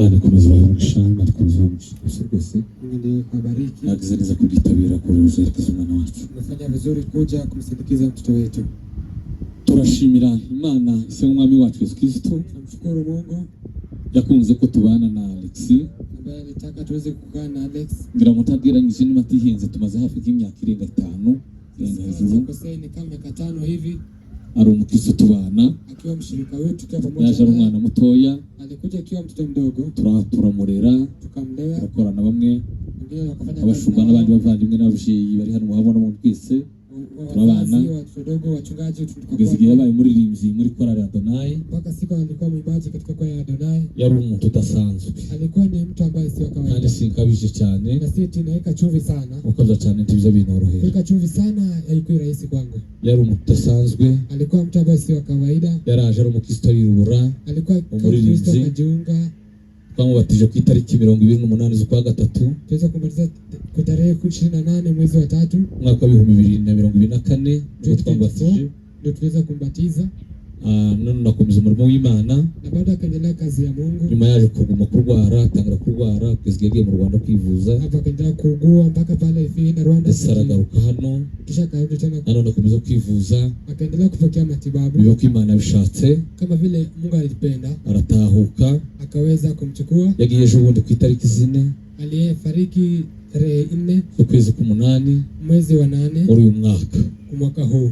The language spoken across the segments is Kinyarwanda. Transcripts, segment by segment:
Bali komeza umushanga tukunze umushigose Mungu akubariki. nagize neza kugitabira kuruzerekeza umwana wacu. Unafanya vizuri kuja kumsindikiza mtoto wetu. Turashimira Imana ise umwami wacu Yesu Kristo. Tunamshukuru Mungu yakunze ko tubana na Alex ambaye alitaka tuweze kukaa na Alex. ngira mutabwiranyije n'imatihenze tumaze hafi y'imyaka irenga 5 Ni kama miaka 5 hivi. ari umukristo tubana Akiwa mshirika wetu kwa pamoja. yaje ari umwana mutoya Alikuja akiwa mtoto mdogo. turamurera Tukamlea. turakorana bamwe Wengine wakafanya abashumba n'abandi bavandimwe n'ababyeyi bari hano mubabona mu twese turabana wadogo wachungaji kugeza igihe yabaye umuririmbyi muri korali ya Adonai mpaka siku alikuwa mwimbaji katika kwaya ya Adonai. yari umuntu udasanzwe, alikuwa ni mtu ambaye sio kawaida kandi sinkabije cyane na si tunaweka chumvi sana ukaza cyane ntibiza binorohera kuweka chumvi sana haikuwa rahisi kwangu. yari umuntu udasanzwe, alikuwa mtu ambaye sio kawaida, yaraje ari umukristo yirubura, alikuwa Mkristo akajiunga. Twamubatije ku itariki 28 z'ukwa gatatu tuweza kumaliza ku tarehe 28 mwezi wa 3 mwaka wa 2024 ndio twambatije, ndio tuweza kumbatiza. None nakomeza umurimo w'Imana na baada akaendelea kazi ya Mungu. Nyuma yaje kuguma kurwara, atangira kurwara kugeza yagiye mu Rwanda kwivuza, hapa akaendelea kuugua mpaka pale hivi Rwanda saragaruka hano, kisha karudi tena none nakomeza kwivuza, akaendelea kupokea matibabu biyo ko Imana bishatse kama vile Mungu alipenda, aratahuka akaweza kumchukua. yagiye ejo bundi ku itariki 4 aliyefariki tarehe 4 ukwezi k'8 mwezi wa 8 muri uyu mwaka. Kwa mwaka huu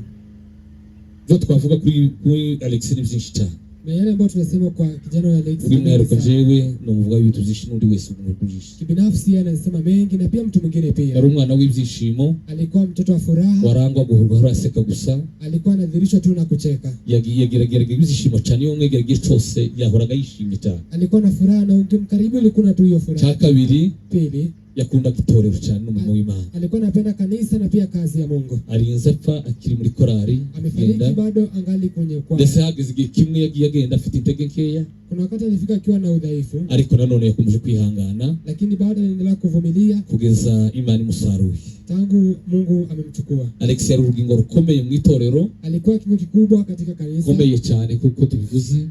byo twavuga kuri Alex ni byinshi cyane, na yale ambayo tunasema kwa kijana wa Alex ni mweruka jewe no muvuga ibitu byinshi n'undi wese umujisha kibinafsi, anasema mengi na pia mtu mwingine pia. yari umwana w'ibyishimo, alikuwa mtoto wa furaha, warangwa guhurwa aseka gusa, alikuwa anadhirisha tu na kucheka. yagerageraga ibyishimo cyane, iyo mwegerageje cyose yahoraga yishimye cyane, alikuwa na furaha na ukimkaribu ilikuwa tu hiyo furaha. Cha kabiri pili, yakunda gitorero cyane n'umurimo w'Imana, alikuwa anapenda kanisa na pia kazi ya Mungu. arinze apfa akiri muri korali, amefariki bado angali kwenye kwa. Ndetse hageze igihe kimwe yagiye agenda afite intege nkeya, kuna wakati alifika akiwa na udhaifu, ariko nanone yakomeje kwihangana, lakini baada anaendelea kuvumilia kugeza Imana imusaruye, tangu Mungu amemchukua. Alex yari urugingo rukomeye mu itorero, alikuwa kiungo kikubwa katika kanisa, komeye cyane kuko tubivuze,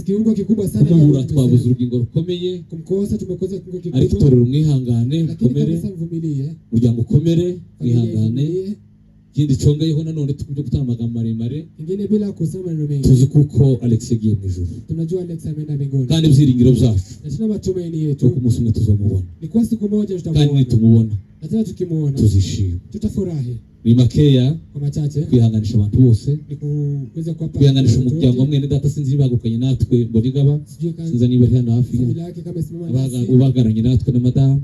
kiungo kikubwa sana. kumubura twabuze urugingo rukomeye, kumkosa tumekosa kiungo kikubwa, ariko itorero mwihangane mukomere, umuryango ukomere mwihangane. Ikindi cyongeyeho nanone tukuje gutanga amagambo maremare, ingine bila kusema neno mengi, tuzi kuko Alex yagiye mu ijuru, tunajua Alex ameenda mbinguni, kandi byiringiro byacu na tuna matumaini yetu ko umunsi umwe tuzomubona, ni kwa siku moja tutamuona, kandi nitumubona na tena tukimuona tuzishima, tutafurahi. Ni makeya kwa machache kwihanganisha abantu bose, ni kuweza kuwapa kwihanganisha umuryango mwene data, sinzi bagukanye natwe Mbonigaba, sinzi niba ari hano hafi ubagaranye natwe na madame,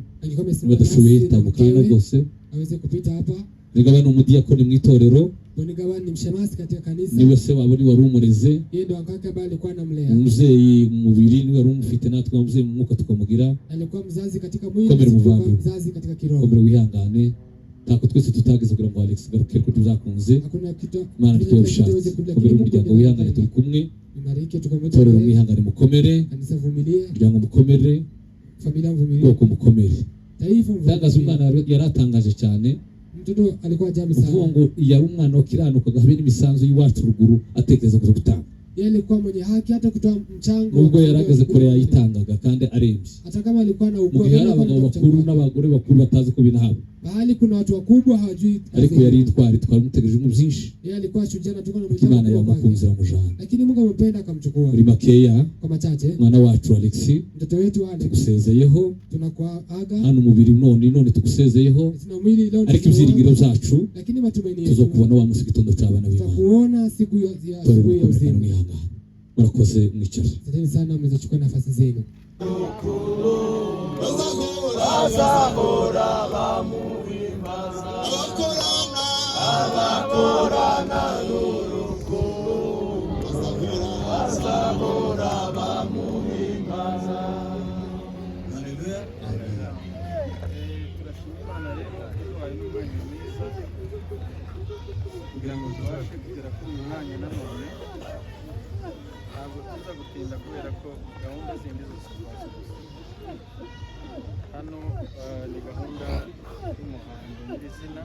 badashoboye tambukana rwose aweze kupita hapa. Mbonigaba ni umudiyakoni mu itorero, Mbonigaba ni mshemasi katika kanisa, niwe se wabo ni wari umureze, yeye ndo akaka ambaye alikuwa anamlea, umuzeye mu mubiri niwe wari umufite, natwe umuzeye mu mwuka tukamugira, alikuwa mzazi katika mwili, mzazi katika kiroho. Komera wihangane, tako twese tutageze kugira ngo Alex garuke ko tuzakunze, hakuna kitu Imana twabishatse. Komera umuryango wihangane, turi kumwe, imarike tukomeze, torero mwihangane mukomere, kanisa vumilie, umuryango mukomere, familia vumilie, uko mukomere. taifa vumilie. Tangaza umwana yaratangaje cyane, mtoto alikuwa jamu sana, uvuga ngo yari umwana wakiranukaga habe n'imisanzu y'iwacu ruguru atekereza kuza gutanga, yeye alikuwa mwenye haki hata kutoa mchango, nubwo yaragaze kure yayitangaga kandi arembye, hata kama alikuwa na ukubwa, hari abagabo bakuru n'abagore bakuru batazi ko binahaba, bahali kuna watu wakubwa hawajui, ariko yari twaramutegereje mu byinshi. yeye alikuwa shujaa na tukana mwisho, Imana yamukunzira mujana, lakini Mungu amempenda akamchukua. Muri makeya kwa machache, mwana wacu Alex, mtoto wetu Alex, tugusezeyeho, tunakuaga hano umubiri none tugusezeyeho, ariko ibyiringiro byacu, lakini matumaini yetu tuzokubona wa musi gitondo cy'abana b'Imana, tutakuona siku ya asubuhi ya uzima. Murakoze mwicare. Asante sana, mmechukua nafasi zenu. kugira ngo tubashe kugera kuri uyu mwanya nanone, ntabwo tuza gutinda kubera ko gahunda zindi zose twasubiza hano. Ni gahunda y'umuhango nyirizina,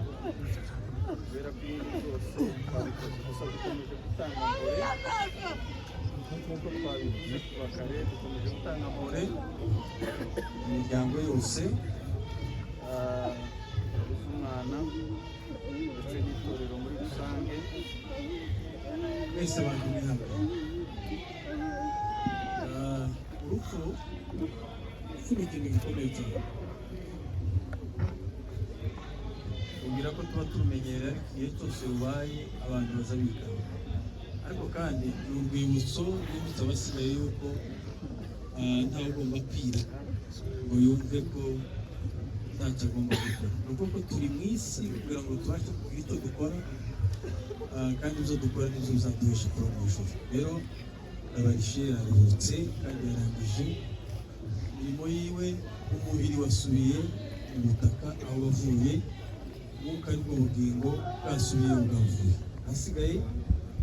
kubera ko ibindi zose twabikoze gusa dukomeje gutanga mbere nk'uko twabivuze kuva kare dukomeje gutanga amore imiryango yose umwana ndetse n'itorero muri rusange mwese abantu mwihangane. Urupfu ni ikintu gikomeye cyane, ubwira ko tuba turumenyera igihe cyose rubaye abantu baza bikana, ariko kandi ni urwibutso rwibutsa abasigaye yuko ntawe ugomba kwira ngo yumve ko ntacyo agomba gukora. Ni uko turi mu isi kugira ngo tubashe kugira icyo dukora, kandi ibyo dukora nibyo bizaduhesha kuba mu ijuru. Rero Ndabarishye yaruhutse kandi yarangije imirimo yiwe, umubiri wasubiye mu butaka aho wavuye, umwuka aribwo bugingo bwasubiye bugavuye. Hasigaye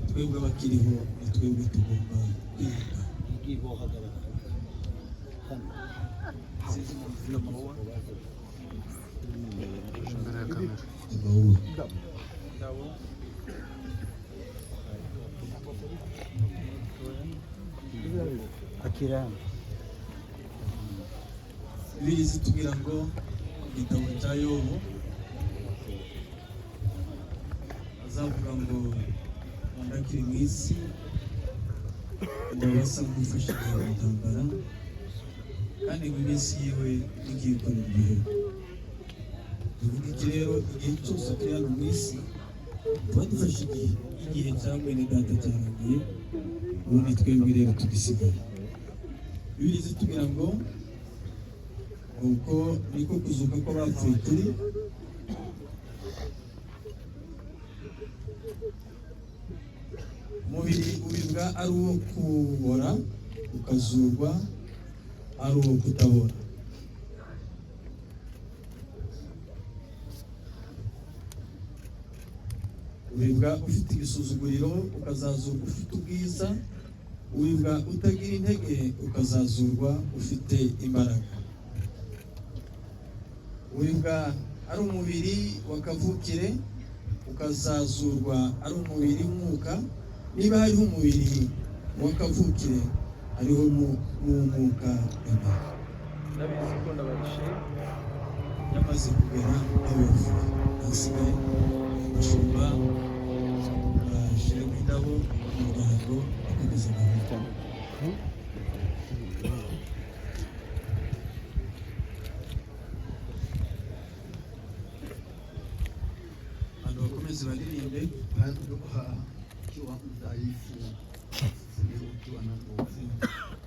twebwe abakiriho ni twebwe tugomba kwiga. Bibiliya zitubwira ngo igitabo cya Yobu azavuga ngo ndakiri mu isi ndabasa nk'ufashe mu ntambara, kandi mu minsi yiwe igiye kurira ibihembo. Bivuga iki rero? Igihe cyose turi hano mu isi tuba dufashe igihe cya mwene data cyarangiye, ubu ni twebwe rero tugisigaye. Bibiliya zitubwira ngo uko niko kuzuka ko bapfuye kuri, umubiri ubibwa ari uwo kubora, ukazurwa ari uwo kutabora. Ubibwa ufite igisuzuguriro, ukazazurwa ufite ubwiza. Ubibwa utagira intege, ukazazurwa ufite imbaraga. Ubibwa ari umubiri wa kavukire, ukazazurwa ari umubiri w'umwuka. Niba hariho umubiri wa kavukire, hariho n'umwuka imbere. Ndabizi ko Ndabarishye yamaze kugera aho yavuye. Hasigaye bashumba bashyiramo indabo umuryango bakomeza gahunda. Abantu bakomeze baririmbe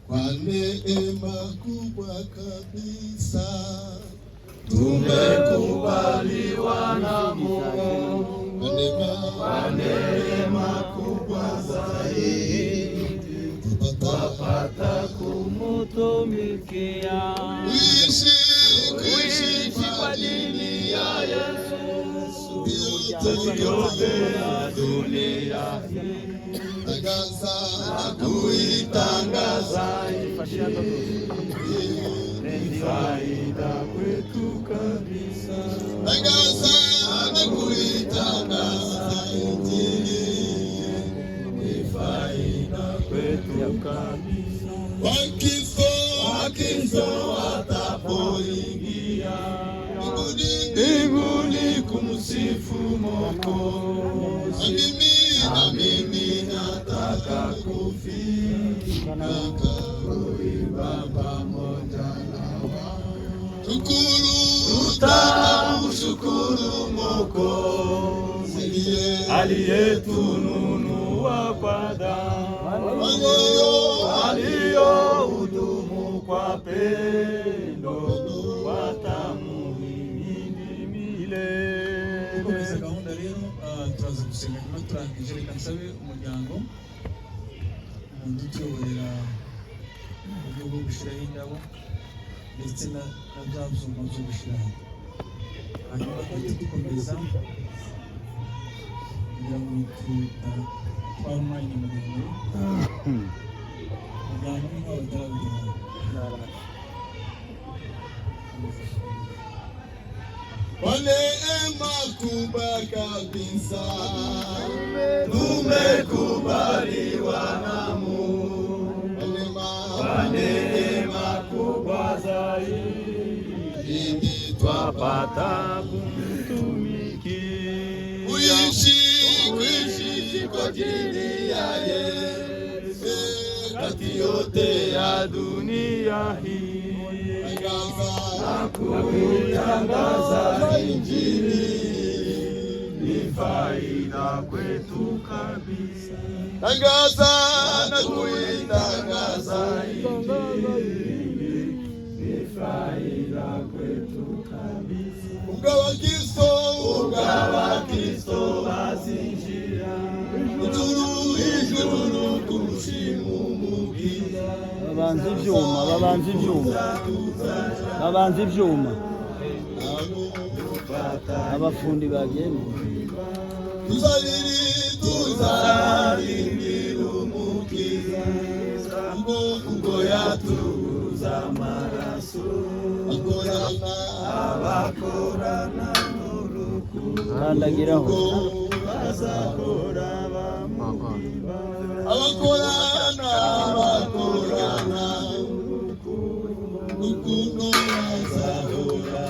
kwa neema kubwa kabisa tumekubaliwa na Mungu, kwa neema kubwa zaidi twapata kumutumikia, kuishi kwa ajili ya Yesu yote ya dunia hii. Tangaza na kuitangaza ni faida kwetu kabisa. Tangaza na kuitangaza ni faida kwetu kabisa. Wakristo watapoingia mbinguni kumsifu Mwokozi, na mimi nataka kufika kuimba pamoja na wao. Tutamshukuru Mwokozi aliyetununua kwa damu, waliohudumu kwa pendo watamuhimidi milele. Dukomeza gahunda rero, turaza gusenga nyuma turangije. Reka nsabe umuryango umuntu utuyoborera uburyo bwo gushyiraho indabo ndetse na bya byuma byo gushyira hamwe, hanyuma duhita dukomeza kugira ngo tudatwara umwanya muremure. Umuryango umwe w'abatarabigeraho kwa neema kubwa kabisa tumekubaliwa na Mungu, wapata kumtumikia. Kuishi kwa ajili ya Yesu kati yote ya dunia hii, na kuitangaza Injili ni faida kwetu kabisa. tangaza na kuitangaza Injili Ni faida kwetu kabisa. ugawa Kristo azinjira ijuru kumushimukiza. babanza ibyuma abafundi bagenda tuzarindira umukiza ubwo yatuza amaraso abakorana kandagiraho bazahora abakorana urukundo bazahora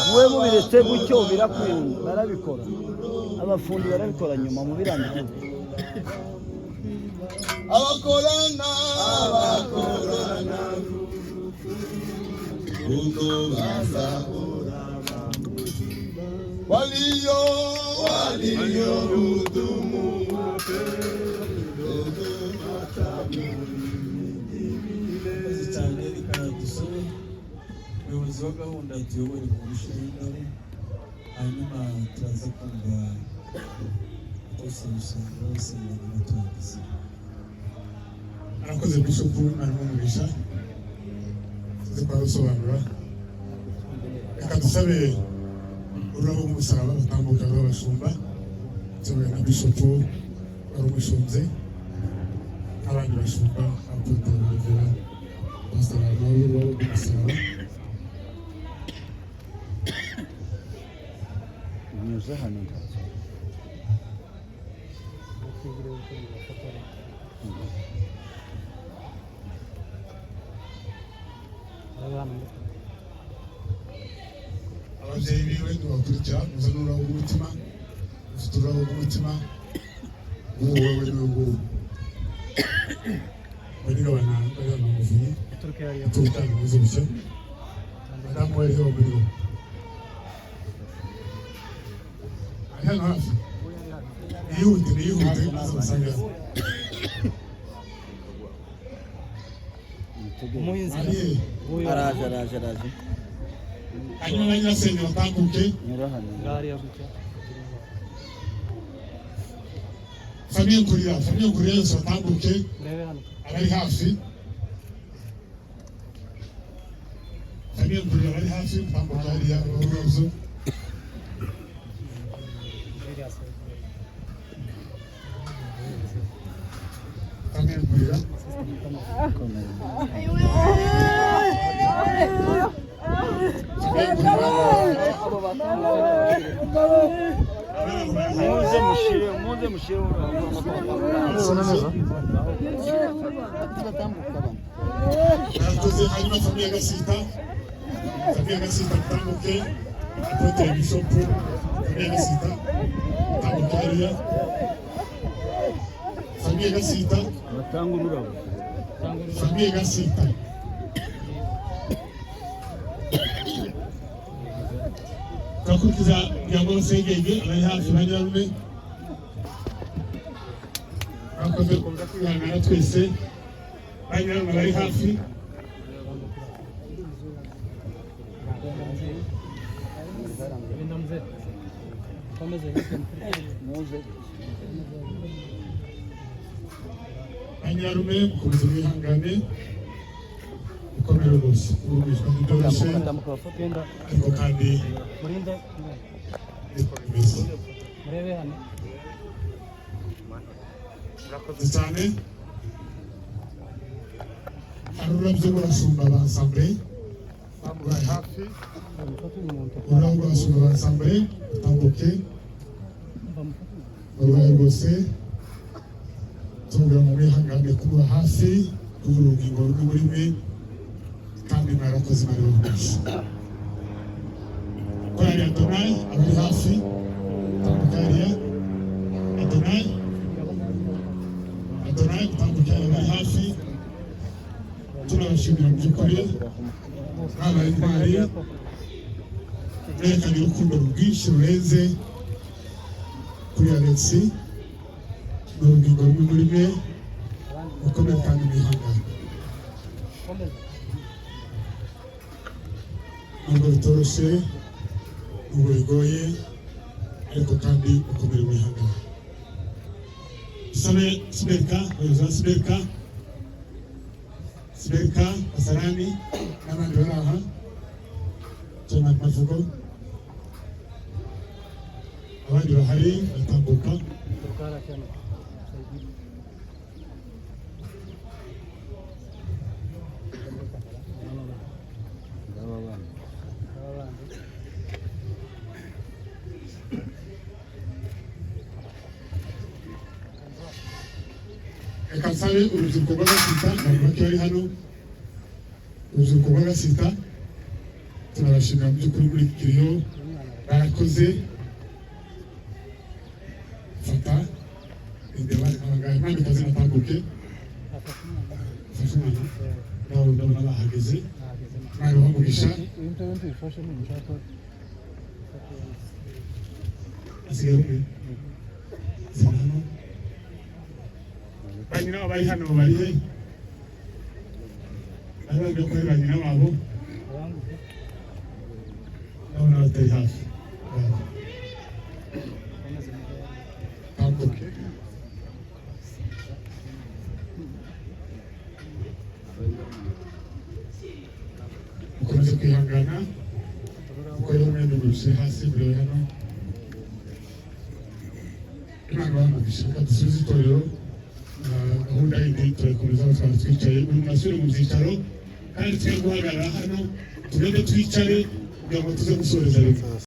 muwe mubiretse gutyo birakunda barabikora abafundi barabikora nyuma mubirandike abakorana urukundo bazahora walio hudumu cyane reka dusome umuyobozi wa gahunda tuyobore mu mishinga hanyuma turaza kumva bose usanga bose n'abatunzi. Arakoze Bishop arimo umugisha tuze kwarusobanura. Reka dusabe ururabo rw'umusaraba batambuka b'abashumba tuyobowe na Bishop wari umushunze abandi bashumba abapadiri bavera basaba ururabo rw'umusaraba. nyuze hano ababyeyi biwe ntibakurikira muze n'ururabo rw'umutima ufite ururabo rw'umutima wowe niwe nguwo barigabana barigabana umuvunyi aturuka bimeze gutya madamu we rero muri bo ari hano hafi niyihute maze musange hano araje hanyuma na nyirasenge batambuke nyura hano famiye kurira yose batambuke abari hafi famiye kurira abari hafi batambuke hariya uruzo famiye kurira muze mushire Murakoze hanyuma famiye Gasita batambuke apotre Bishop famiye Gasita batambuke hariya famiye Gasita batanga ururabo famiye Gasita turakurikiza kugira ngo basengenge abari hafi ba nyirarume. Murakoze kwihangana twese ba nyirarume bari hafi ba nyirarume mukomeze mwihangane mukomere rwose urumishwa ntibyoroshye ariko kandi niko bimeze. Murakoze cyane. Hari ururabyo rw'abashumba ba Assemblée bari hafi ururabo rw'abashumba ba Assemblée batambuke barubaye rwose tuvuga mu mwihangane kuba hafi kugira urugingo ruri muri mwe kandi kandi mwarakoze imana ibahugisha. Korali Adonai abari hafi tambukariya Adonai tambukariya abari hafi, turabashimira mu by'ukuri mwabaye intwari, mwerekanye urukundo rwinshi rurenze kuri Alexi, ni urugingo rumwe muri mwe mukomere kandi mwihangane. Nubwo bitoroshye, nubwo bigoye, ariko kandi mukomere mwihangane. Dusabe Siberika, abayobozi ba Siberika, Kasarani n'abandi bari aha, John Mavugo, abandi bahari batambuka. Reka nsabe urubyiruko rw'Agasita, abantu bake bari hano, urubyiruko rw'Agasita turabashimira mu by'ukuri muri kiriyo barakoze. Fata indeba abaganga mwamikazi natambuke, fashe umwana nawe ndabona bahageze, mwari bamugisha asigaye umwe hano. Banyina bari hano bari he? Abandi ko banyina babo ndabona batari hafi. Tambuke mukomeze kwihangana kuko rero mwende gushyira hasi mbere hano. Imana bamugisha reka dusubize itorero. Gahunda yindi turayikomeza twaba twicaye, buri muntu asubire mu byicaro kandi twe guhagarara hano tugende twicare kugira ngo tuze gusoreza rimwe.